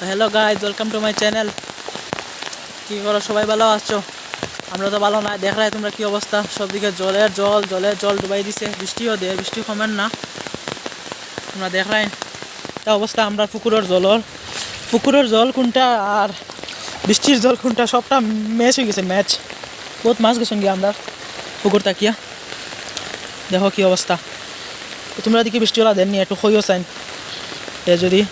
Hello guys, welcome to my channel. কী করো, সবাই ভালো আছো? আমরা তো ভালো না। দেখ রায় তোমরা কী অবস্থা, সবদিকে জলের জল ডুবাই দিছে। বৃষ্টিও দেয়, বৃষ্টি কমেন না। তোমরা দেখ রায় তা অবস্থা। আমরা পুকুরের জল কোনটা আর বৃষ্টির জল কোনটা, সবটা ম্যাচ হয়ে গেছে। ম্যাচ বহুত মাছ গেছেন গিয়ে আমরা পুকুর তাকিয়া। দেখো কী অবস্থা। তোমরা দিকে বৃষ্টিওয়ালা দেননি, একটু খইও চাইন যদি।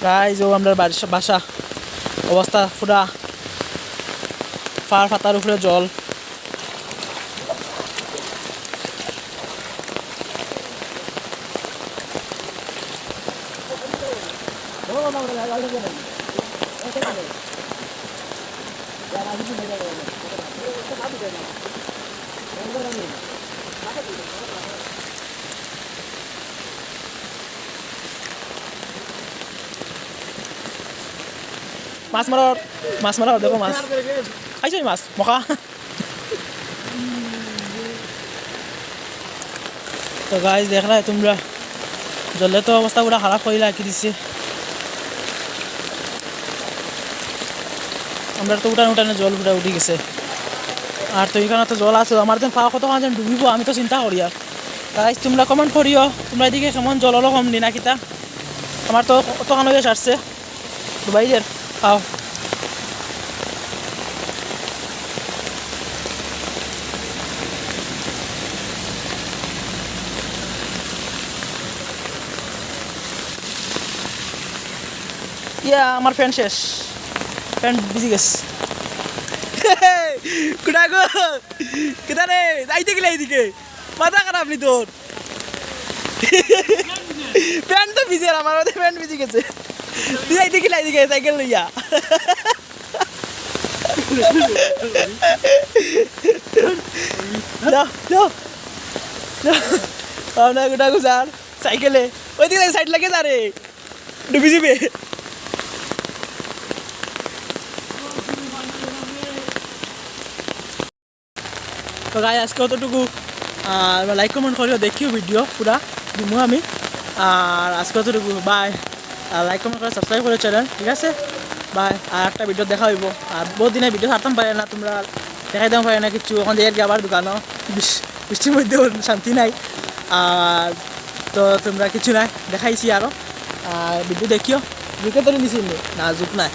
প্রায় যে আমরা বাসা অবস্থা পুরা ফাতার উপরে জল। মাছ মারার দেখো, মাছ খাইছো মাছ মখা। তো গাইজ দেখ রায় তোমরা, জলে তো অবস্থা পুরা খারাপ করে রাখি দিচ্ছে। আমরা তো উঠানে জল পুরা উঠে গেছে। আর তো এখানে তো জল আছে, আমার যেন পা কত যেন ডুবিব, আমি তো চিন্তা করি। আর গাইজ তোমরা কমেন্ট করিও, তোমরা এদিকে কেমন জল হলো কম দিন নাকিতা। আমার তো অতখান হয়ে আসছে ডুবাইদের পাও। ইয়া আমার ফ্যান শেষ, ফ্যান ভিজে গেছে। কুড়া গো কেটা রে, যাইতে গেলে এইদিকে মাথা খারাপ নি তোর। প্যান্ট তো ভিজে, আমার প্যান্ট ভিজে গেছে। তুই যাইতে গেলে এইদিকে সাইকেল লইয়া। আমরা গোটা গুজার সাইকেলে ওইদিকে সাইড লাগে যা রে, ডুবি যাবে। তো গাই আজকে অতটুকু। আর লাইক কমেন্ট করিও, দেখিও ভিডিও পুরা দিমু আমি। আর আজকে অতটুকু, বাই। আর লাইক কমেন্ট করে সাবস্ক্রাইব করে চ্যানেল, ঠিক আছে? বাই। আর একটা ভিডিও দেখা হইব। আর বহুত দিনে ভিডিও ছাড়তাম পারে না, তোমরা দেখাই দাম পারে না কিছু। ওখান থেকে আবার দোকানও বৃষ্টির মধ্যেও শান্তি নাই। আর তো তোমরা কিছু নাই দেখাইছি আরও। আর ভিডিও দেখিও। জুকে তো নিছি না, জুক নাই।